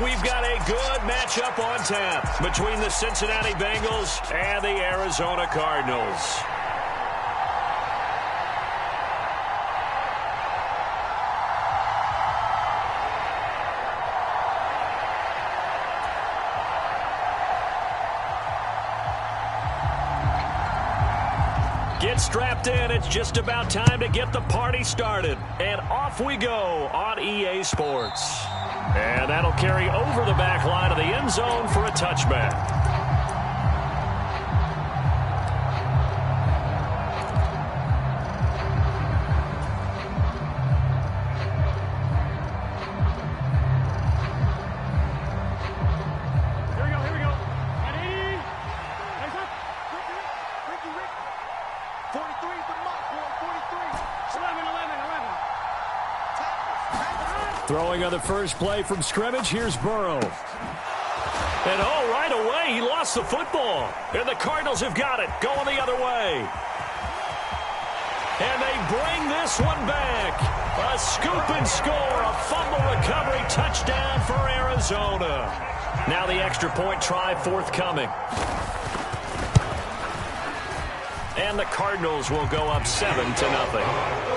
we've got a good matchup on tap between the Cincinnati Bengals and the Arizona Cardinals. Get strapped in. It's just about time to get the party started. And off we go on EA Sports. And that'll carry over the back line of the end zone for a touchback. Throwing on the first play from scrimmage, here's Burrow. And right away, he lost the football. And the Cardinals have got it, going the other way. And they bring this one back. A scoop and score, a fumble recovery touchdown for Arizona. Now the extra point try forthcoming. And the Cardinals will go up 7-0.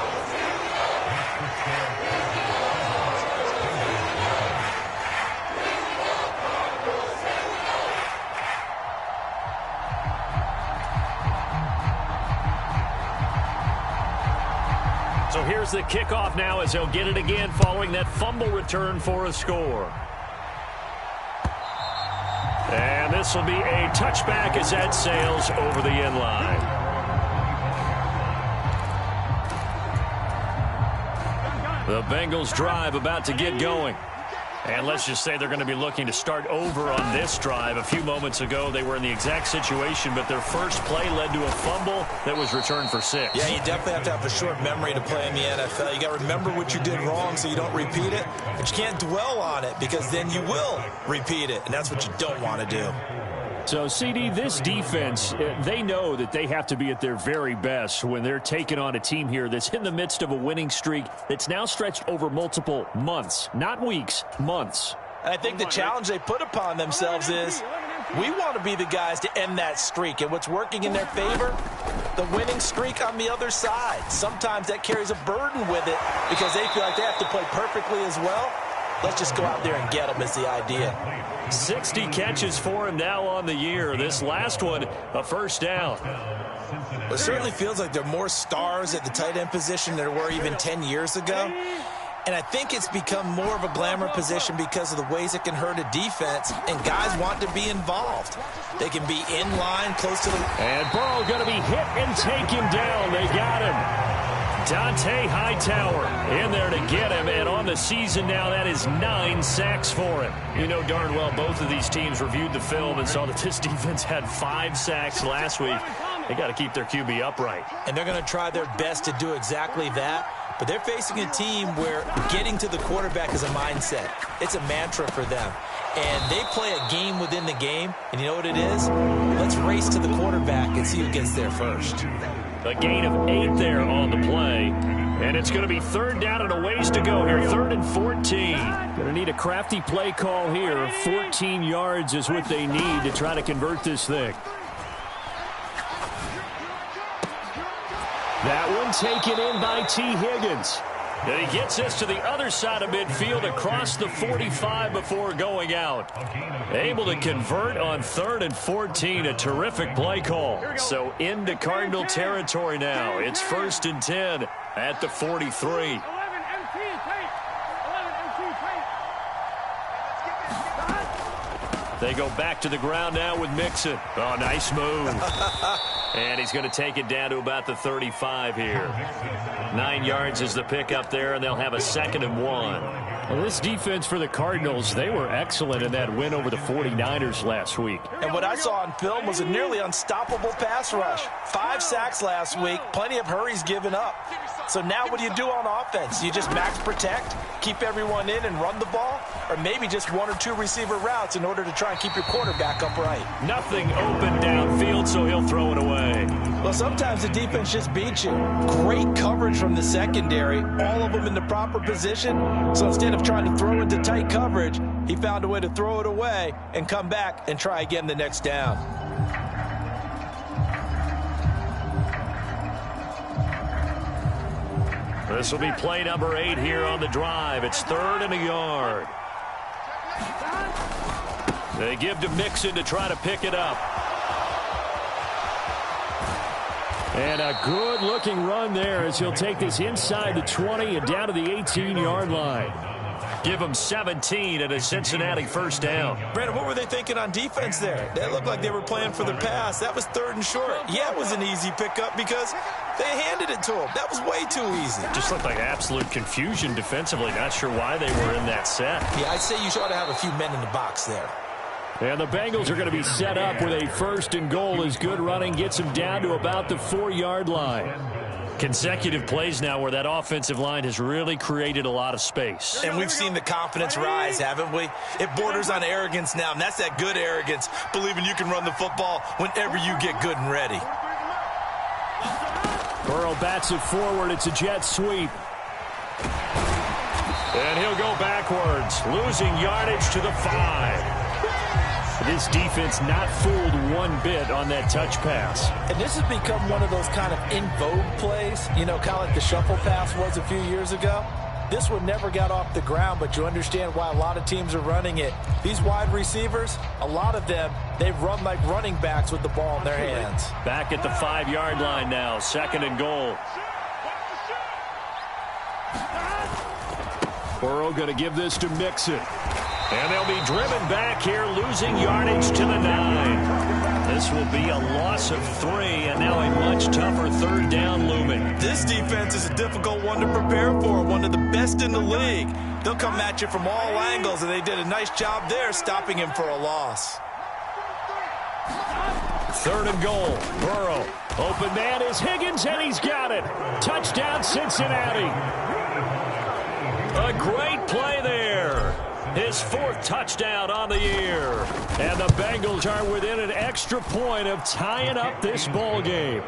So here's the kickoff now as he'll get it again following that fumble return for a score. And this will be a touchback as that sails over the end line. The Bengals drive about to get going. And let's just say they're going to be looking to start over on this drive. A few moments ago, they were in the exact situation, but their first play led to a fumble that was returned for 6. Yeah, you definitely have to have a short memory to play in the NFL. You got to remember what you did wrong so you don't repeat it, but you can't dwell on it because then you will repeat it, and that's what you don't want to do. So, CD, this defense, they know that they have to be at their very best when they're taking on a team here that's in the midst of a winning streak that's now stretched over multiple months, not weeks, months. And I think the challenge they put upon themselves is we want to be the guys to end that streak. And what's working in their favor? The winning streak on the other side. Sometimes that carries a burden with it because they feel like they have to play perfectly as well. Let's just go out there and get them is the idea. 60 catches for him now on the year. This last one, a first down. Well, it certainly feels like there are more stars at the tight end position than there were even 10 years ago. And I think it's become more of a glamour position because of the ways it can hurt a defense, and guys want to be involved. They can be in line, close to the... And Burrow going to be hit and take him down. They got him. Dante Hightower in there to get him, and on the season now, that is 9 sacks for him. You know darn well both of these teams reviewed the film and saw that this defense had 5 sacks last week. They got to keep their QB upright. And they're going to try their best to do exactly that. But they're facing a team where getting to the quarterback is a mindset. It's a mantra for them. And they play a game within the game. And you know what it is? Let's race to the quarterback and see who gets there first. A gain of 8 there on the play. And it's going to be 3rd down and a ways to go here. 3rd and 14. Going to need a crafty play call here. 14 yards is what they need to try to convert this thing. That one taken in by T. Higgins. And he gets this to the other side of midfield across the 45 before going out. Able to convert on 3rd and 14. A terrific play call. So into Cardinal territory now. It's 1st and 10 at the 43. They go back to the ground now with Mixon. Oh, nice move. And he's going to take it down to about the 35 here. 9 yards is the pickup there, and they'll have a 2nd and 1. Well, this defense for the Cardinals, they were excellent in that win over the 49ers last week. And what I saw on film was a nearly unstoppable pass rush. 5 sacks last week, plenty of hurries given up. So now what do you do on offense? You just max protect, keep everyone in and run the ball, or maybe just 1 or 2 receiver routes in order to try and keep your quarterback upright? Nothing open downfield, so he'll throw it away. Well, sometimes the defense just beats you. Great coverage from the secondary, all of them in the proper position. So instead of trying to throw into tight coverage, he found a way to throw it away and come back and try again the next down. This will be play number 8 here on the drive. It's 3rd and a yard. They give to Mixon to try to pick it up. And a good-looking run there as he'll take this inside the 20 and down to the 18-yard line. Give him 17 and a Cincinnati first down. Brandon, what were they thinking on defense there? They looked like they were playing for the pass. That was 3rd and short. Yeah, it was an easy pickup because they handed it to him. That was way too easy. Just looked like absolute confusion defensively. Not sure why they were in that set. Yeah, I'd say you ought to have a few men in the box there. And the Bengals are going to be set up with a 1st and goal as good running gets them down to about the 4-yard line. Consecutive plays now where that offensive line has really created a lot of space. And we've seen the confidence rise, haven't we? It borders on arrogance now, and that's that good arrogance, believing you can run the football whenever you get good and ready. Burrow bats it forward. It's a jet sweep. And he'll go backwards, losing yardage to the 5. This defense not fooled one bit on that touch pass. And this has become one of those kind of in vogue plays, you know, kind of like the shuffle pass was a few years ago. This one never got off the ground, but you understand why a lot of teams are running it. These wide receivers, a lot of them, they run like running backs with the ball in their hands. Back at the 5-yard line now, 2nd and goal. Burrow going to give this to Mixon. And they'll be driven back here, losing yardage to the 9. This will be a loss of 3, and now a much tougher 3rd down looming. This defense is a difficult one to prepare for, one of the best in the league. They'll come at you from all angles, and they did a nice job there stopping him for a loss. 3rd and goal. Burrow. Open man is Higgins, and he's got it. Touchdown, Cincinnati. A great play there. His 4th touchdown on the year. And the Bengals are within an extra point of tying up this ball game.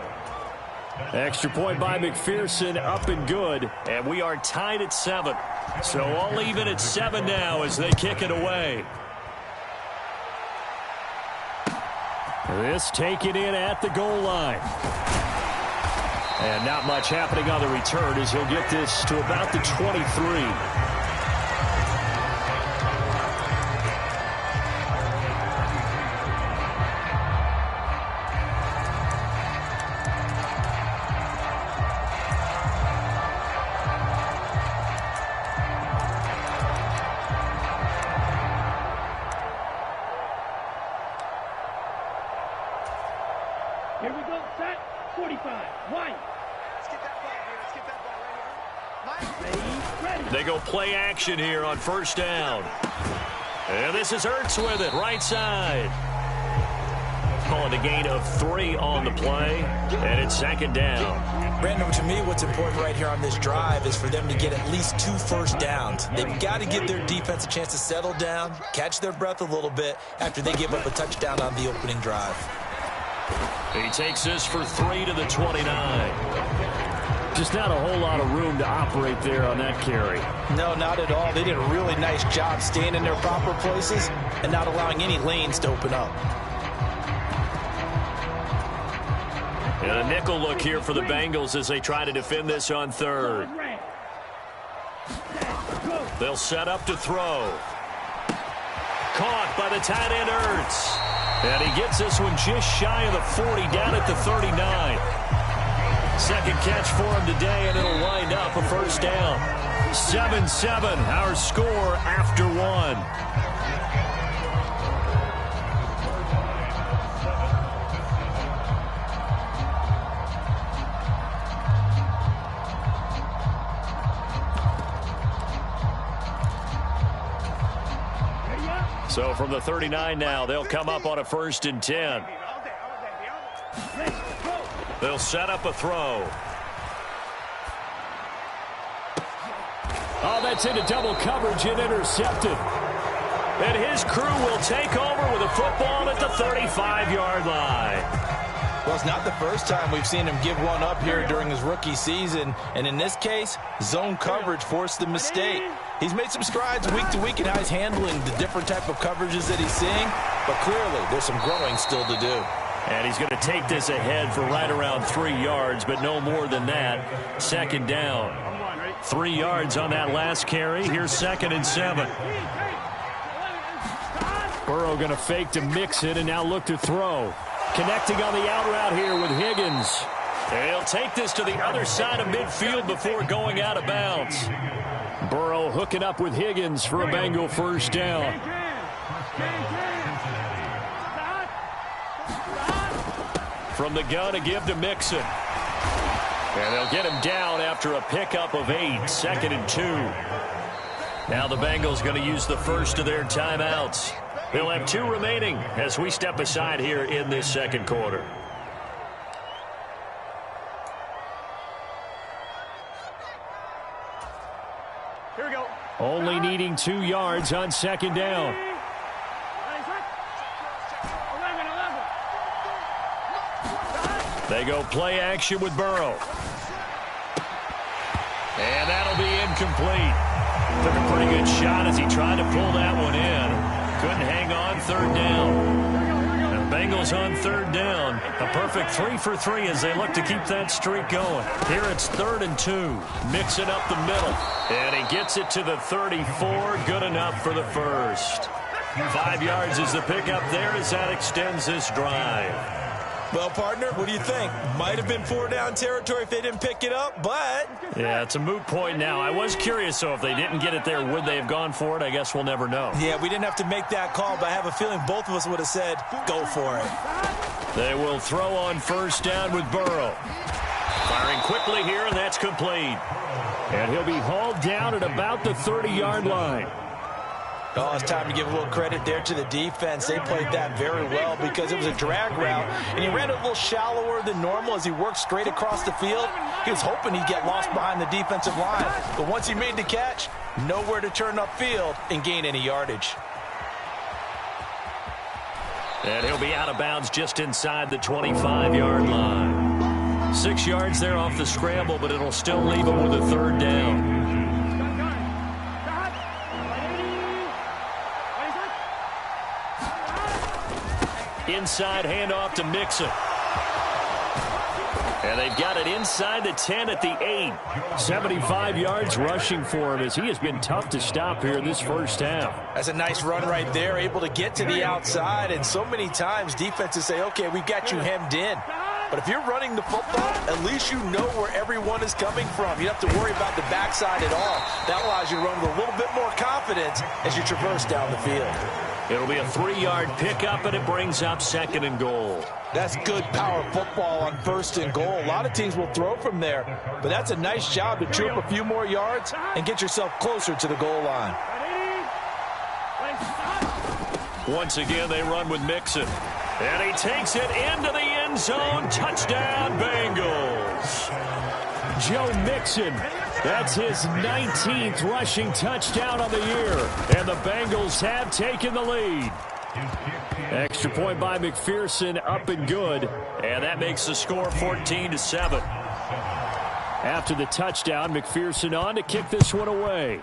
Extra point by McPherson, up and good. And we are tied at 7. So all even at 7 now as they kick it away. This taken in at the goal line. And not much happening on the return as he'll get this to about the 23. Here we go, set, 45, wide. Let's get that ball here, let's get that ball right here. They go play action here on 1st down. And this is Ertz with it, right side. Calling a gain of 3 on the play, and it's 2nd down. Brandon, to me, what's important right here on this drive is for them to get at least 2 first downs. They've got to give their defense a chance to settle down, catch their breath a little bit after they give up a touchdown on the opening drive. He takes this for 3 to the 29. Just not a whole lot of room to operate there on that carry. No, not at all. They did a really nice job staying in their proper places and not allowing any lanes to open up. And a nickel look here for the Bengals as they try to defend this on 3rd. They'll set up to throw. Caught by the tight end Ertz. And he gets this one just shy of the 40, down at the 39. 2nd catch for him today, and it'll wind up a 1st down. 7-7, our score after 1. So from the 39 now, they'll come up on a 1st and 10. They'll set up a throw. Oh, that's into double coverage and intercepted. And his crew will take over with a football at the 35-yard line. Well, it's not the first time we've seen him give one up here during his rookie season. And in this case, zone coverage forced the mistake. He's made some strides week to week in how he's handling the different type of coverages that he's seeing. But clearly, there's some growing still to do. And he's going to take this ahead for right around 3 yards, but no more than that. Second down. 3 yards on that last carry. Here's 2nd and 7. Burrow going to fake to mix it and now look to throw. Connecting on the out route here with Higgins. And he'll take this to the other side of midfield before going out of bounds. Burrow hooking up with Higgins for a Bengal first down. From the gun, a give to Mixon. And they'll get him down after a pickup of 8. 2nd and 2. Now the Bengals going to use the first of their timeouts. They'll have 2 remaining as we step aside here in this second quarter. Here we go. Only needing 2 yards on second down. 11. They go play action with Burrow. And that'll be incomplete. Took a pretty good shot as he tried to pull that one in. Couldn't hang on. 3rd down. The Bengals on 3rd down. A perfect 3 for 3 as they look to keep that streak going. Here it's 3rd and 2. Mixing up the middle. And he gets it to the 34. Good enough for the first. 5 yards is the pickup there as that extends this drive. Well, partner, what do you think? Might have been 4-down territory if they didn't pick it up, but... Yeah, it's a moot point now. I was curious, so if they didn't get it there, would they have gone for it? I guess we'll never know. Yeah, we didn't have to make that call, but I have a feeling both of us would have said, go for it. They will throw on first down with Burrow. Firing quickly here, and that's complete. And he'll be hauled down at about the 30-yard line. Oh, it's time to give a little credit there to the defense. They played that very well because it was a drag route, and he ran it a little shallower than normal as he worked straight across the field. He was hoping he'd get lost behind the defensive line, but once he made the catch, nowhere to turn upfield and gain any yardage. And he'll be out of bounds just inside the 25-yard line. 6 yards there off the scramble, but it'll still leave him with a 3rd down. Inside handoff to Mixon. And they've got it inside the 10 at the 8. 75 yards rushing for him as he has been tough to stop here this first half. That's a nice run right there, able to get to the outside. And so many times defenses say, okay, we've got you hemmed in. But if you're running the football, at least you know where everyone is coming from. You don't have to worry about the backside at all. That allows you to run with a little bit more confidence as you traverse down the field. It'll be a 3-yard pickup, and it brings up 2nd and goal. That's good power football on 1st and goal. A lot of teams will throw from there, but that's a nice job to chew up a few more yards and get yourself closer to the goal line. Once again, they run with Mixon. And he takes it into the end zone. Touchdown, Bengals. Joe Mixon. That's his 19th rushing touchdown on the year. And the Bengals have taken the lead. Extra point by McPherson, up and good. And that makes the score 14-7. After the touchdown, McPherson on to kick this one away.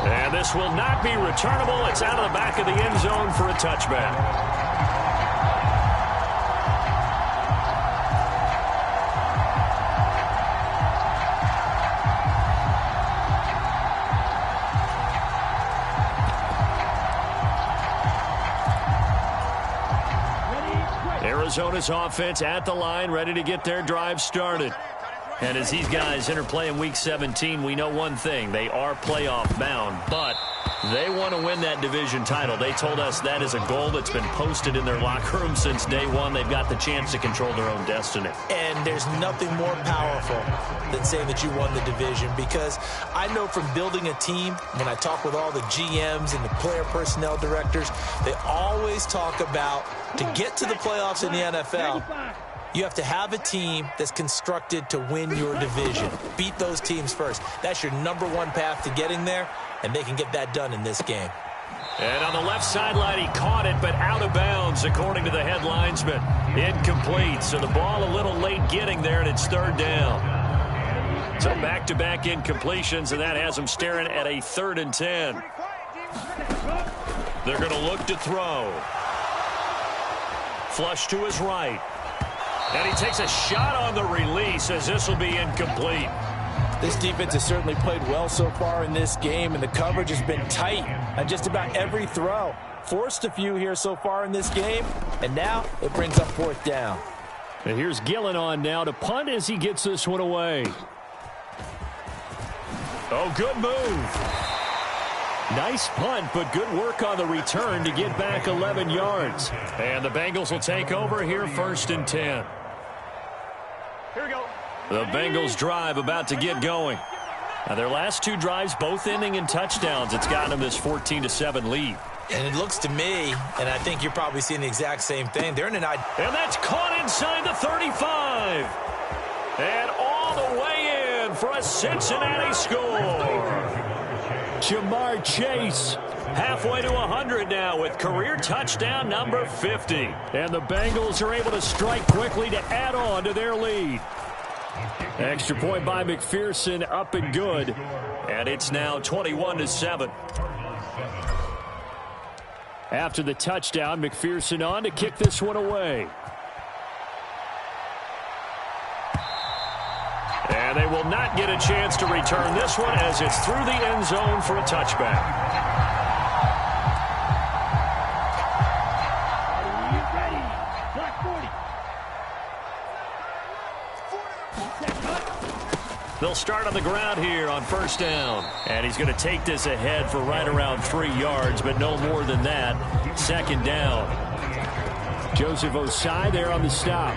And this will not be returnable. It's out of the back of the end zone for a touchback. Arizona's offense at the line, ready to get their drive started. And as these guys interplay in Week 17, we know one thing. They are playoff bound, but they want to win that division title. They told us that is a goal that's been posted in their locker room since day one. They've got the chance to control their own destiny. And there's nothing more powerful than saying that you won the division, because I know from building a team, when I talk with all the GMs and the player personnel directors, they always talk about to get to the playoffs in the NFL, You have to have a team that's constructed to win your division. Beat those teams first. That's your #1 path to getting there, and they can get that done in this game. And on the left sideline, he caught it, but out of bounds, according to the head linesman. Incomplete, so the ball a little late getting there, and it's 3rd down. So back-to-back incompletions, and that has them staring at a 3rd and 10. They're going to look to throw. Flush to his right. And he takes a shot on the release as this will be incomplete. This defense has certainly played well so far in this game, and the coverage has been tight on just about every throw. Forced a few here so far in this game, and now it brings up 4th down. And here's Gillen on now to punt as he gets this one away. Oh, good move. Nice punt, but good work on the return to get back 11 yards. And the Bengals will take over here, 1st and 10. Here we go. The Bengals drive about to get going. Now their last 2 drives, both ending in touchdowns. It's gotten them this 14-7 lead. And it looks to me, and I think you're probably seeing the exact same thing. They're in an And that's caught inside the 35. And all the way in for a Cincinnati score. Jamar Chase halfway to 100 now with career touchdown number 50. And the Bengals are able to strike quickly to add on to their lead. Extra point by McPherson, up and good. And it's now 21-7. After the touchdown, McPherson on to kick this one away. And they will not get a chance to return this one as it's through the end zone for a touchback. They'll start on the ground here on 1st down. And he's going to take this ahead for right around 3 yards, but no more than that. 2nd down. Joseph Osai there on the stop.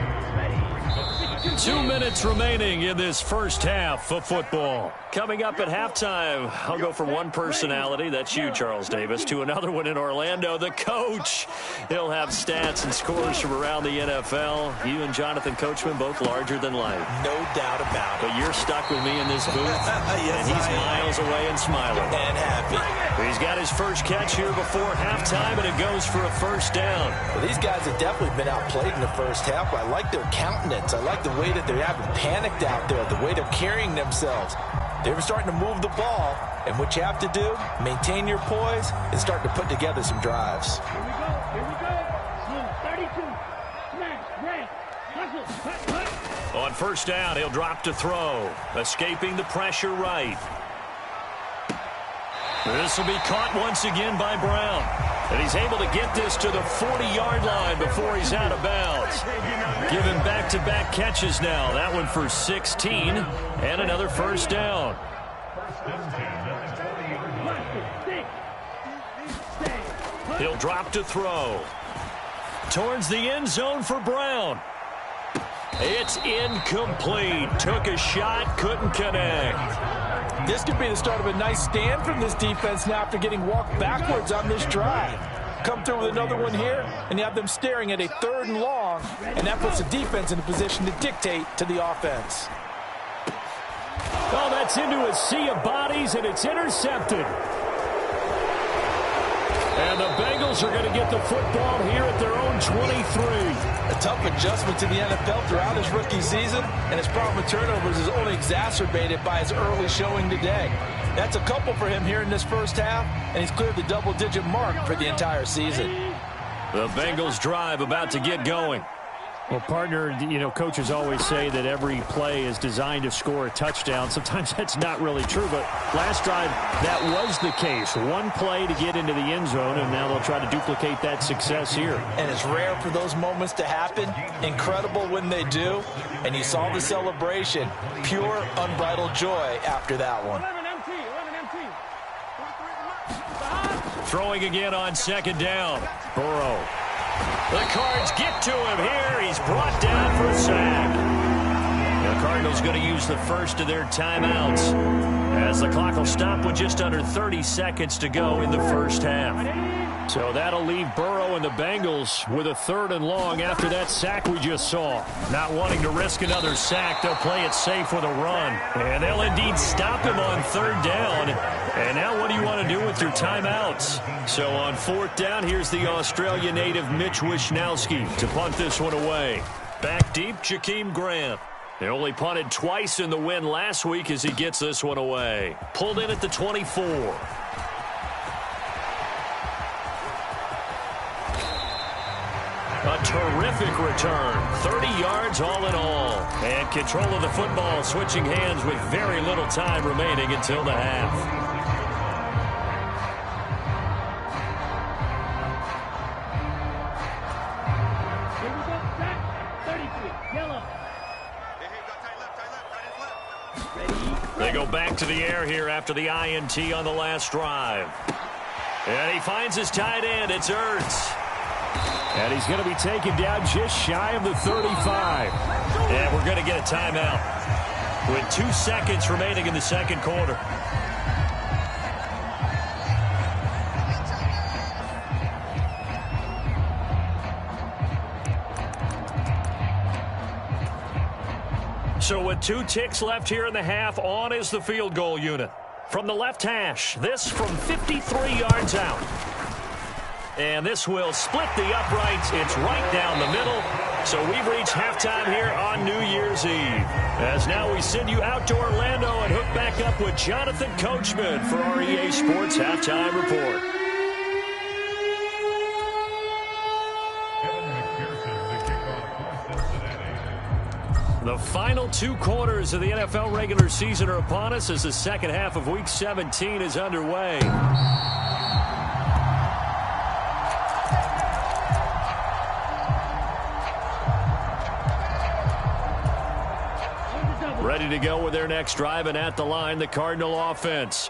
2 minutes remaining in this first half of football. Coming up at halftime, I'll go from one personality, that's you, Charles Davis, to another one in Orlando, the coach. He'll have stats and scores from around the NFL. You and Jonathan Coachman, both larger than life. No doubt about it. But you're stuck with me in this booth, yes, and he's miles away and smiling. And happy. He's got his first catch here before halftime, and it goes for a 1st down. Well, these guys have definitely been outplayed in the first half. I like their countenance. I like the way that they haven't panicked out there, the way they're carrying themselves. They're starting to move the ball, and what you have to do, maintain your poise and start to put together some drives. Here we go. Here we go. Smooth. 32. Smash. Break. Hustle. Cut. On 1st down, he'll drop to throw. Escaping the pressure right. This will be caught once again by Brown. And he's able to get this to the 40-yard line before he's out of bounds. Giving back-to-back catches now. That one for 16 and another 1st down. He'll drop to throw. Towards the end zone for Brown. It's incomplete. Took a shot, couldn't connect. This could be the start of a nice stand from this defense now after getting walked backwards on this drive. Come through with another one here, and you have them staring at a 3rd and long, and that puts the defense in a position to dictate to the offense. Oh, that's into a sea of bodies, and it's intercepted. And the Bengals are going to get the football here at their own 23. A tough adjustment to the NFL throughout his rookie season, and his problem with turnovers is only exacerbated by his early showing today. That's a couple for him here in this first half, and he's cleared the double-digit mark for the entire season. The Bengals drive about to get going. Well, partner, you know, coaches always say that every play is designed to score a touchdown. Sometimes that's not really true, but last drive, that was the case. One play to get into the end zone, and now they'll try to duplicate that success here. And it's rare for those moments to happen. Incredible when they do. And you saw the celebration. Pure, unbridled joy after that one. 11 MT. Throwing again on 2nd down. Burrow. The Cards get to him here. He's brought down for a sack. The Cardinals going to use the first of their timeouts as the clock will stop with just under 30 seconds to go in the first half. So that'll leave Burrow and the Bengals with a 3rd and long after that sack we just saw. Not wanting to risk another sack, they'll play it safe with a run. And they'll indeed stop him on 3rd down. And now what do you want to do with your timeouts? So on 4th down, here's the Australia native Mitch Wishnowsky to punt this one away. Back deep, Jakeem Grant. They only punted twice in the win last week as he gets this one away. Pulled in at the 24. A terrific return. 30 yards all in all. And control of the football switching hands with very little time remaining until the half. Here we go. Sack. 33. Yellow. They go back to the air here after the INT on the last drive. And he finds his tight end. It's Ertz. And he's going to be taken down just shy of the 35. And we're going to get a timeout with 2 seconds remaining in the second quarter. So with 2 ticks left here in the half, on is the field goal unit. From the left hash, this from 53 yards out. And this will split the uprights. It's right down the middle. So we've reached halftime here on New Year's Eve. As now we send you out to Orlando and hook back up with Jonathan Coachman for our EA Sports Halftime Report. The final 2 quarters of the NFL regular season are upon us as the second half of Week 17 is underway. Ready to go with their next drive, and at the line, the Cardinal offense.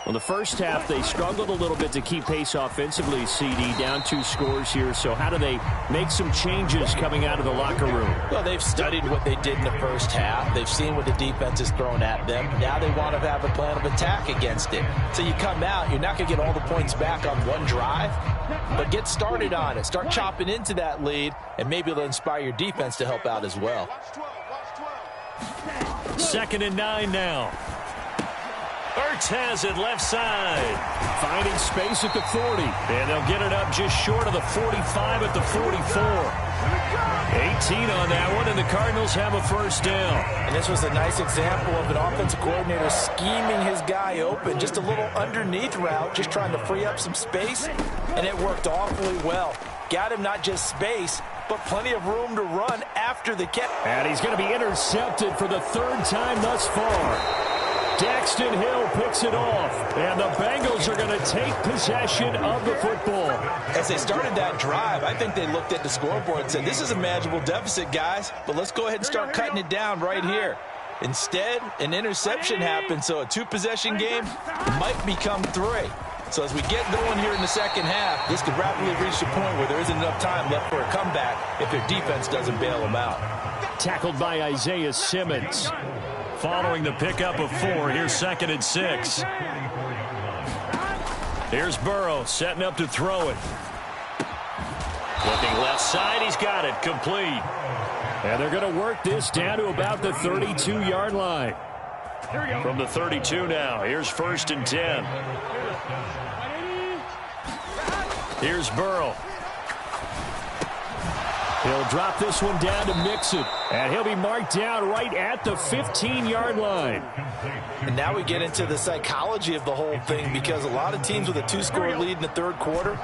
Well, the first half, they struggled a little bit to keep pace offensively, CD, down 2 scores here. So how do they make some changes coming out of the locker room? Well, they've studied what they did in the first half. They've seen what the defense has thrown at them. Now they want to have a plan of attack against it. So you come out, you're not going to get all the points back on one drive, but get started on it. Start chopping into that lead, and maybe it'll inspire your defense to help out as well. 2nd and 9 now. Ertz has it left side. Finding space at the 40. And they'll get it up just short of the 45 at the 44. 18 on that one, and the Cardinals have a first down. And this was a nice example of an offensive coordinator scheming his guy open. Just a little underneath route, just trying to free up some space, and it worked awfully well. Got him not just space, but plenty of room to run after the catch. And he's going to be intercepted for the 3rd time thus far. Daxton Hill picks it off, and the Bengals are going to take possession of the football. As they started that drive, I think they looked at the scoreboard and said, this is a manageable deficit, guys, but let's go ahead and start cutting it down right here. Instead, an interception happened, so a 2-possession game might become 3. So as we get going here in the second half, this could rapidly reach the point where there isn't enough time left for a comeback if their defense doesn't bail them out. Tackled by Isaiah Simmons. Following the pickup of 4, here's 2nd and 6. Here's Burrow setting up to throw it. Looking left side, he's got it, complete. And they're going to work this down to about the 32-yard line. From the 32 now, here's 1st and 10. Here's Burrow. He'll drop this one down to Mixon, and he'll be marked down right at the 15-yard line. And now we get into the psychology of the whole thing, because a lot of teams with a 2-score lead in the 3rd quarter,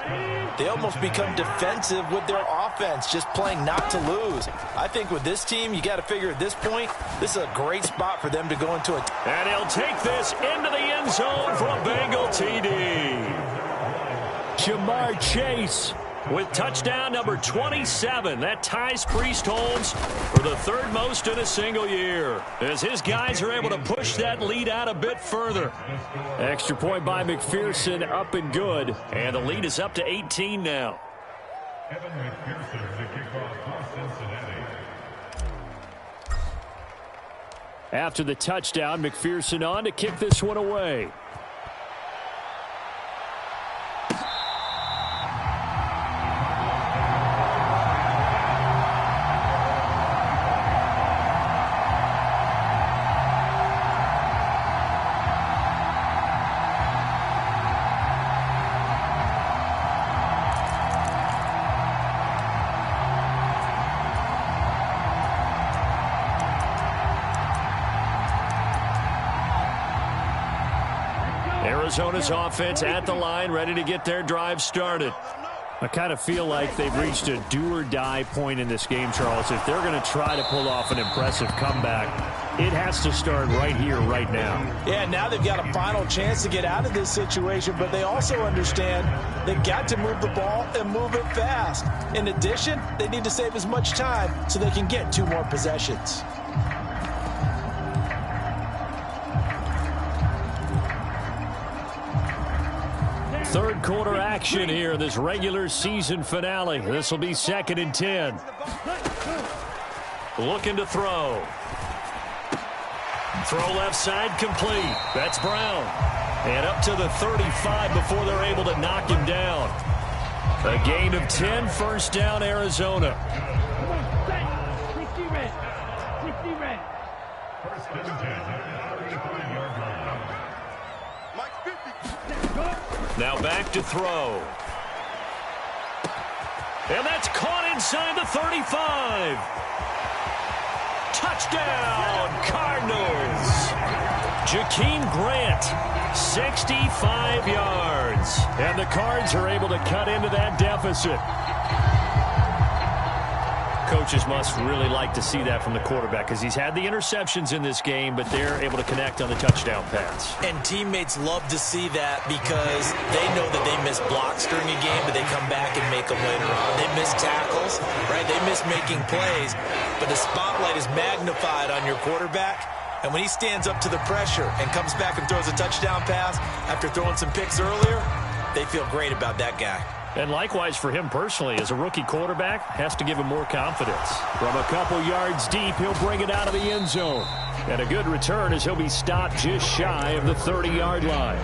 they almost become defensive with their offense, just playing not to lose. I think with this team, you got to figure at this point, this is a great spot for them to go into it. And he'll take this into the end zone for a Bengal TD. Jamar Chase with touchdown number 27. That ties Priest Holmes for the 3rd most in a single year, as his guys are able to push that lead out a bit further. Extra point by McPherson, up and good, and the lead is up to 18 now. Evan McPherson to kick off for Cincinnati. After the touchdown, McPherson on to kick this one away. Arizona's offense at the line, ready to get their drive started. I kind of feel like they've reached a do-or-die point in this game, Charles. If they're going to try to pull off an impressive comeback, it has to start right here, right now. Yeah, now they've got a final chance to get out of this situation, but they also understand they've got to move the ball and move it fast. In addition, they need to save as much time so they can get 2 more possessions. Third quarter action here in this regular season finale. This will be 2nd and 10. Looking to throw. Throw left side complete. That's Brown. And up to the 35 before they're able to knock him down. A gain of 10, first down, Arizona. Come on, set. 60 red. 60 red. First and 10 at the 35-yard line. Now back to throw. And that's caught inside the 35. Touchdown, Cardinals. Jakeem Grant, 65 yards. And the Cards are able to cut into that deficit. Coaches must really like to see that from the quarterback because he's had the interceptions in this game, but they're able to connect on the touchdown pass. And teammates love to see that because they know that they miss blocks during a game, but they come back and make them later on. They miss tackles, right? They miss making plays, but the spotlight is magnified on your quarterback. And when he stands up to the pressure and comes back and throws a touchdown pass after throwing some picks earlier, they feel great about that guy. And likewise for him personally, as a rookie quarterback, has to give him more confidence. From a couple yards deep, he'll bring it out of the end zone. And a good return as he'll be stopped just shy of the 30-yard line.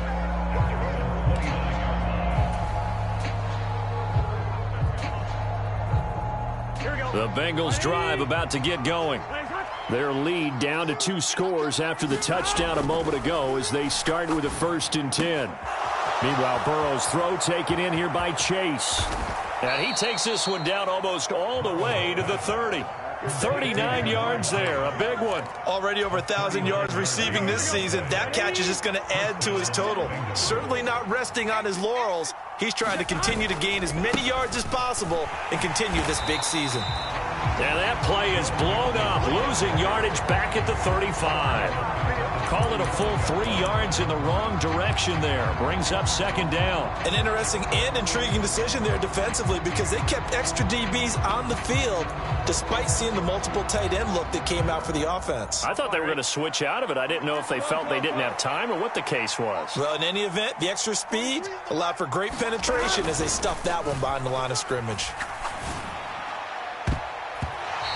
The Bengals drive about to get going. Their lead down to 2 scores after the touchdown a moment ago as they start with a 1st and 10. Meanwhile, Burrow's throw taken in here by Chase. And he takes this one down almost all the way to the 30. 39 yards there, a big one. Already over 1,000 yards receiving this season. That catch is just going to add to his total. Certainly not resting on his laurels. He's trying to continue to gain as many yards as possible and continue this big season. And that play is blown up, losing yardage back at the 35. Call it a full 3 yards in the wrong direction there. Brings up 2nd down. An interesting and intriguing decision there defensively because they kept extra DBs on the field despite seeing the multiple tight end look that came out for the offense. I thought they were going to switch out of it. I didn't know if they felt they didn't have time or what the case was. Well, in any event, the extra speed allowed for great penetration as they stuffed that one behind the line of scrimmage.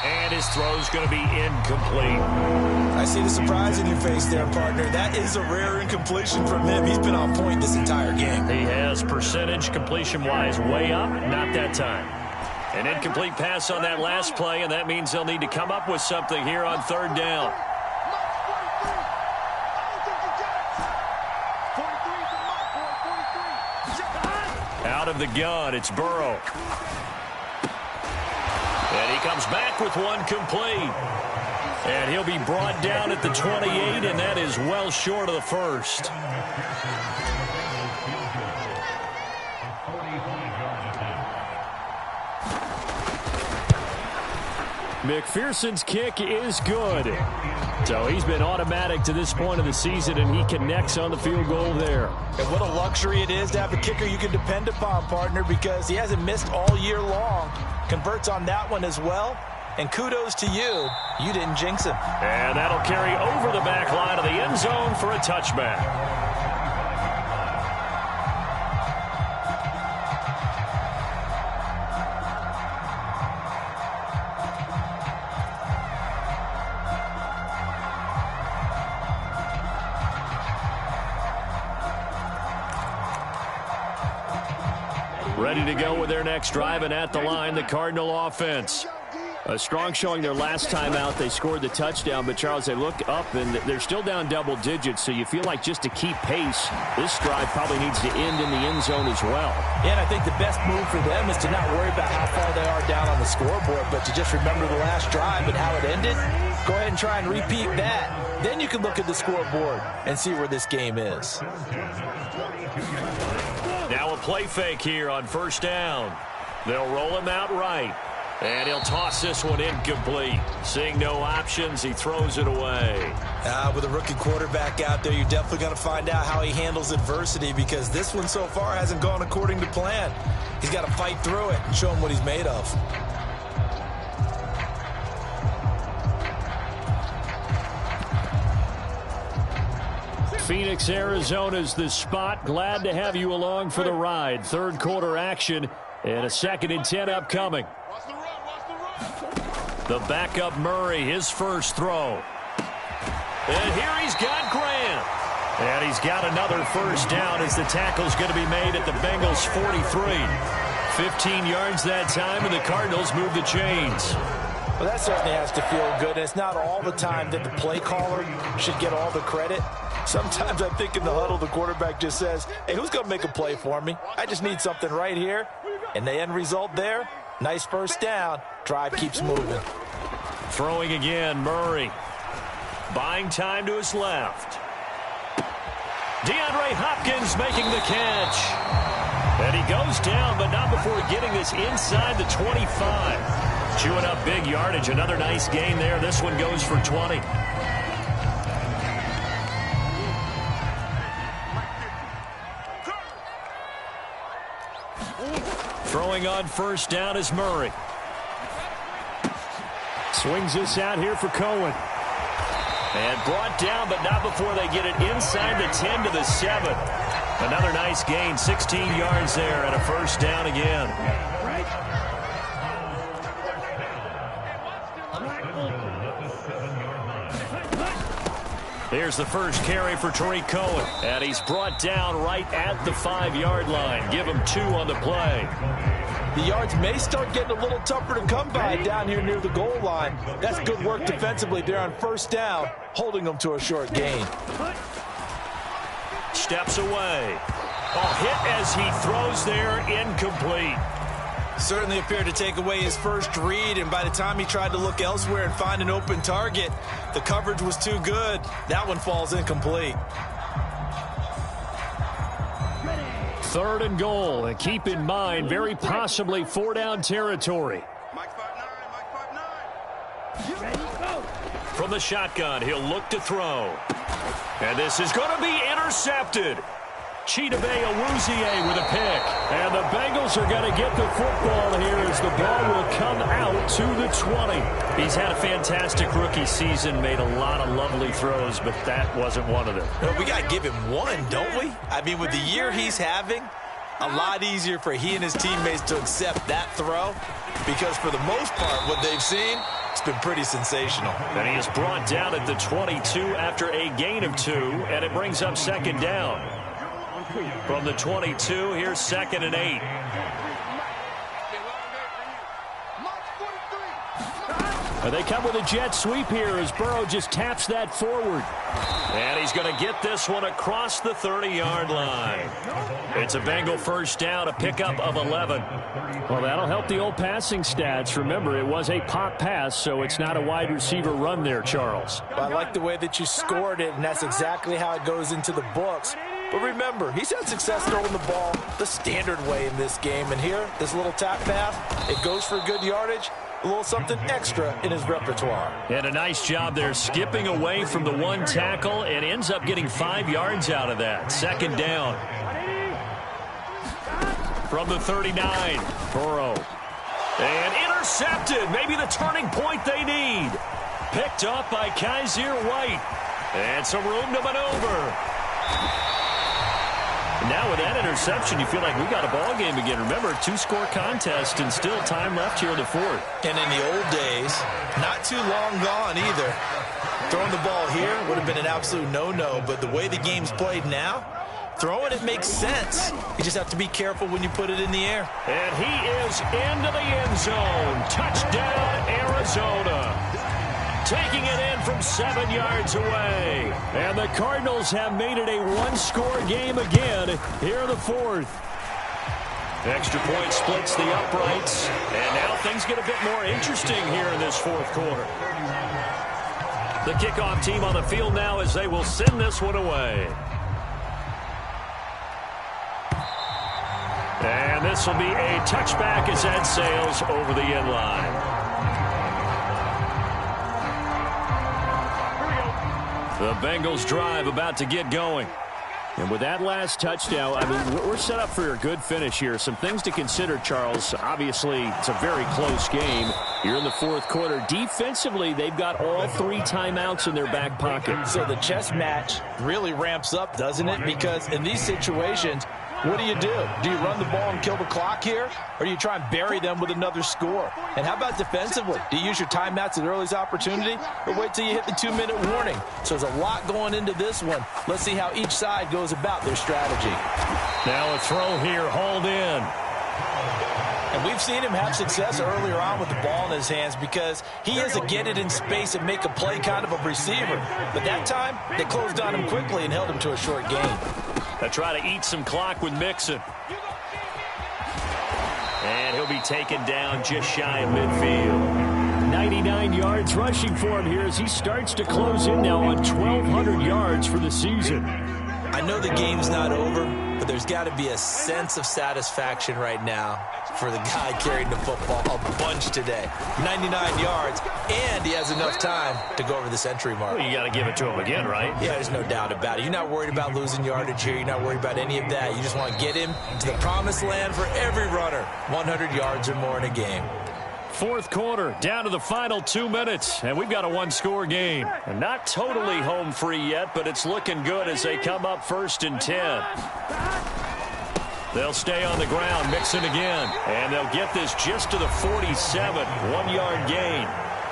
And his throw's going to be incomplete. I see the surprise in your face there, partner. That is a rare incompletion from him. He's been on point this entire game. He has percentage completion-wise way up, not that time. An incomplete pass on that last play, and that means they'll need to come up with something here on 3rd down. Out of the gun, it's Burrow. And he comes back with one complete. And he'll be brought down at the 28, and that is well short of the 1st. McPherson's kick is good. So he's been automatic to this point of the season, and he connects on the field goal there. And what a luxury it is to have a kicker you can depend upon, partner, because he hasn't missed all year long. Converts on that one as well. And kudos to you. You didn't jinx him. And that'll carry over the back line of the end zone for a touchback. Ready to go with their next drive, and at the line, the Cardinal offense. A strong showing their last time out. They scored the touchdown, but, Charles, they look up, and they're still down double digits, so you feel like just to keep pace, this drive probably needs to end in the end zone as well. Yeah, and I think the best move for them is to not worry about how far they are down on the scoreboard, but to just remember the last drive and how it ended. Go ahead and try and repeat that. Then you can look at the scoreboard and see where this game is. Now a play fake here on first down. They'll roll him out right. And he'll toss this one incomplete. Seeing no options, he throws it away. With a rookie quarterback out there, you're definitely going to find out how he handles adversity, because this one so far hasn't gone according to plan. He's got to fight through it and show him what he's made of. Phoenix, Arizona's the spot. Glad to have you along for the ride. Third quarter action and a 2nd and 10 upcoming. The backup Murray, his first throw. And here he's got Grant. And he's got another first down as the tackle's going to be made at the Bengals' 43. 15 yards that time, and the Cardinals move the chains. Well, that certainly has to feel good. And it's not all the time that the play caller should get all the credit. Sometimes I think in the huddle, the quarterback just says, hey, who's going to make a play for me? I just need something right here. And the end result there, nice first down. Drive keeps moving. Throwing again, Murray. Buying time to his left. DeAndre Hopkins making the catch. And he goes down, but not before getting this inside the 25. Chewing up big yardage. Another nice gain there. This one goes for 20. Throwing on first down is Murray. Swings this out here for Cohen. And brought down, but not before they get it inside the 10 to the 7. Another nice gain, 16 yards there, and a first down again. Here's the first carry for Tariq Cohen. And he's brought down right at the 5-yard line. Give him 2 on the play. The yards may start getting a little tougher to come by down here near the goal line. That's good work defensively there on first down, holding them to a short gain. Steps away. A hit as he throws there, incomplete. Certainly appeared to take away his first read, and by the time he tried to look elsewhere and find an open target, the coverage was too good. That one falls incomplete. 3rd and goal, and keep in mind, very possibly 4-down territory. From the shotgun, he'll look to throw. And this is going to be intercepted. Chidobe Awuzie with a pick. And the Bengals are going to get the football here as the ball will come out to the 20. He's had a fantastic rookie season, made a lot of lovely throws, but that wasn't one of them. Well, we got to give him one, don't we? I mean, with the year he's having, a lot easier for he and his teammates to accept that throw, because for the most part, what they've seen, it's been pretty sensational. And he is brought down at the 22 after a gain of 2, and it brings up 2nd down. From the 22, here's 2nd and 8. And they come with a jet sweep here as Burrow just taps that forward. And he's going to get this one across the 30-yard line. It's a Bengal first down, a pickup of 11. Well, that'll help the old passing stats. Remember, it was a pop pass, so it's not a wide receiver run there, Charles. Well, I like the way that you scored it, and that's exactly how it goes into the books. But remember, he's had success throwing the ball the standard way in this game. And here, this little tap pass, it goes for good yardage, a little something extra in his repertoire. And a nice job there skipping away from the one tackle and ends up getting 5 yards out of that. 2nd down. From the 39, Burrow. And intercepted. Maybe the turning point they need. Picked up by Kaiser White. And some room to maneuver. Now with that interception, you feel like we got a ball game again. Remember, 2-score contest and still time left here in the 4th. And in the old days, not too long gone either. Throwing the ball here would have been an absolute no-no, but the way the game's played now, throwing it makes sense. You just have to be careful when you put it in the air. And he is into the end zone. Touchdown, Arizona. Taking it in from 7 yards away. And the Cardinals have made it a 1-score game again here in the 4th. Extra point splits the uprights. And now things get a bit more interesting here in this 4th quarter. The kickoff team on the field now as they will send this one away. And this will be a touchback as that sails over the end line. The Bengals drive about to get going. And with that last touchdown, I mean, we're set up for a good finish here. Some things to consider, Charles. Obviously, it's a very close game. You're in the fourth quarter. Defensively, they've got all 3 timeouts in their back pocket. So the chess match really ramps up, doesn't it? Because in these situations, what do? Do you run the ball and kill the clock here? Or do you try and bury them with another score? And how about defensively? Do you use your timeouts at the earliest opportunity? Or wait till you hit the 2-minute warning? So there's a lot going into this one. Let's see how each side goes about their strategy. Now a throw here, hauled in. And we've seen him have success earlier on with the ball in his hands because he is a get it in space and make a play kind of a receiver. But that time, they closed on him quickly and held him to a short gain. They'll try to eat some clock with Mixon. And he'll be taken down just shy of midfield. 99 yards rushing for him here as he starts to close in now on 1,200 yards for the season. I know the game's not over, but there's got to be a sense of satisfaction right now for the guy carrying the football a bunch today. 99 yards, and he has enough time to go over the century mark. Well, you got to give it to him again, right? Yeah, there's no doubt about it. You're not worried about losing yardage here. You're not worried about any of that. You just want to get him to the promised land for every runner. 100 yards or more in a game. Fourth quarter, down to the final 2 minutes, and we've got a one-score game. And not totally home free yet, but it's looking good as they come up 1st and 10. They'll stay on the ground, Mixon again, and they'll get this just to the 47, 1-yard gain.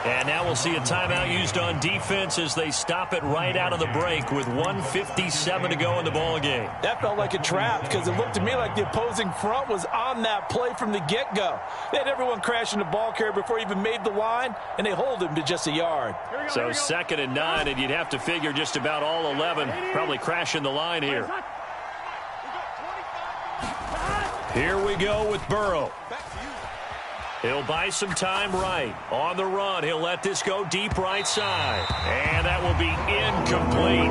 And now we'll see a timeout used on defense as they stop it right out of the break with 1:57 to go in the ball game. That felt like a trap because it looked to me like the opposing front was on that play from the get-go. They had everyone crashing the ball carrier before he even made the line, and they hold him to just a yard. So 2nd and 9, and you'd have to figure just about all 11 probably crashing the line here. Here we go with Burrow. He'll buy some time right. On the run, he'll let this go deep right side. And that will be incomplete.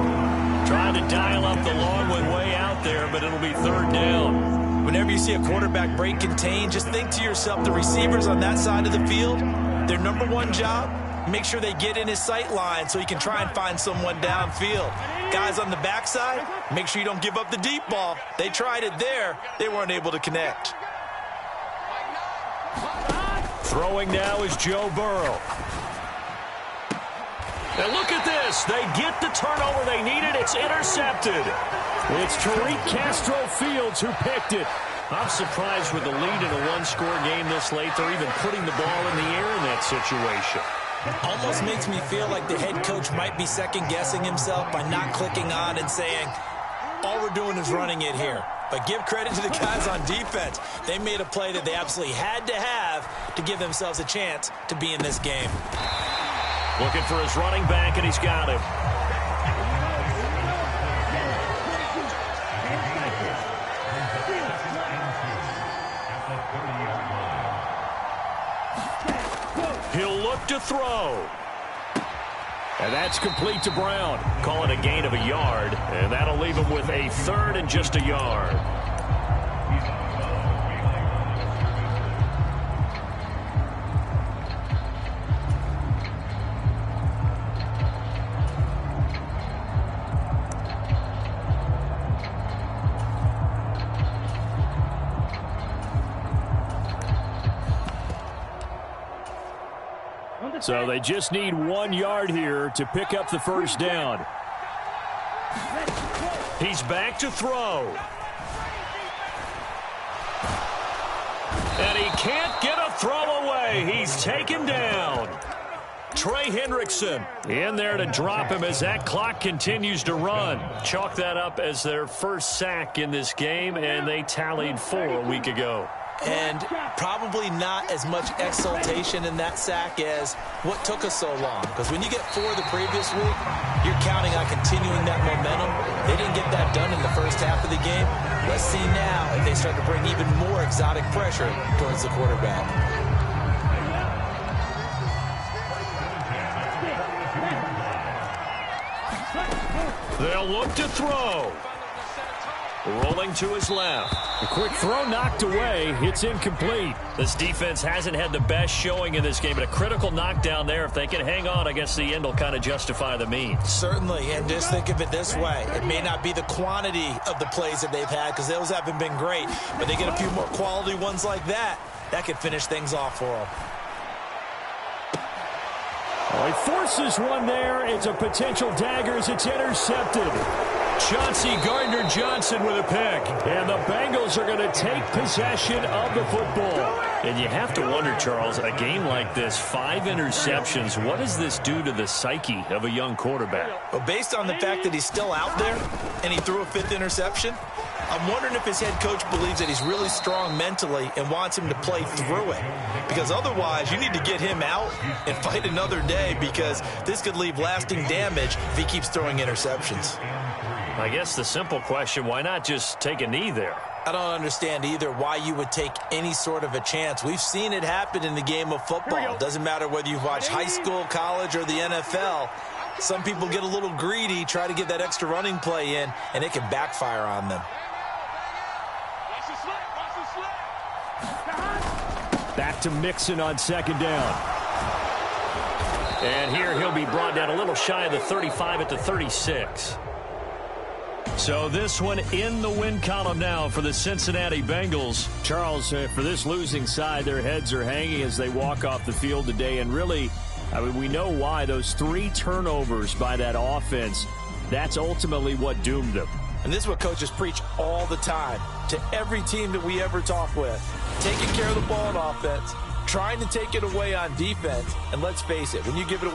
Trying to dial up the long one way out there, but it'll be 3rd down. Whenever you see a quarterback break contained, just think to yourself, the receivers on that side of the field, their number one job, make sure they get in his sight line so he can try and find someone downfield. Guys on the backside, make sure you don't give up the deep ball. They tried it there. They weren't able to connect. Throwing now is Joe Burrow. And look at this. They get the turnover they needed. It's intercepted. It's Tariq Castro-Fields who picked it. I'm surprised with the lead in a one-score game this late. They're even putting the ball in the air in that situation. Almost makes me feel like the head coach might be second-guessing himself by not clicking on and saying, all we're doing is running it here. But give credit to the guys on defense. They made a play that they absolutely had to have to give themselves a chance to be in this game. Looking for his running back, and he's got him. He'll look to throw. And that's complete to Brown. Call it a gain of a yard, and that'll leave him with a 3rd and just a yard. So they just need 1 yard here to pick up the 1st down. He's back to throw. And he can't get a throw away. He's taken down. Trey Hendrickson in there to drop him as that clock continues to run. Chalk that up as their first sack in this game, and they tallied 4 a week ago. And probably not as much exultation in that sack as what took us so long. Because when you get 4 the previous week, you're counting on continuing that momentum. They didn't get that done in the first half of the game. Let's see now if they start to bring even more exotic pressure towards the quarterback. They'll look to throw. Rolling to his left. A quick throw knocked away. It's incomplete. This defense hasn't had the best showing in this game, but a critical knockdown there. If they can hang on, I guess the end will kind of justify the means. Certainly, and just think of it this way. It may not be the quantity of the plays that they've had because those haven't been great, but they get a few more quality ones like that. That could finish things off for them. Oh, he forces one there. It's a potential dagger as it's intercepted. Chauncey Gardner-Johnson with a pick. And the Bengals are going to take possession of the football. And you have to wonder, Charles, a game like this, 5 interceptions, what does this do to the psyche of a young quarterback? Well, based on the fact that he's still out there and he threw a 5th interception, I'm wondering if his head coach believes that he's really strong mentally and wants him to play through it. Because otherwise, you need to get him out and fight another day because this could leave lasting damage if he keeps throwing interceptions. I guess the simple question, why not just take a knee there? I don't understand either why you would take any sort of a chance. We've seen it happen in the game of football. It doesn't matter whether you've watched high school, college, or the NFL. Some people get a little greedy, try to get that extra running play in, and it can backfire on them. Back to Mixon on 2nd down. And here he'll be brought down a little shy of the 35 at the 36. So this one in the win column now for the Cincinnati Bengals. Charles, for this losing side, their heads are hanging as they walk off the field today. And really, I mean, we know why. Those 3 turnovers by that offense, that's ultimately what doomed them. And this is what coaches preach all the time to every team that we ever talk with. Taking care of the ball on offense, trying to take it away on defense. And let's face it, when you give it away,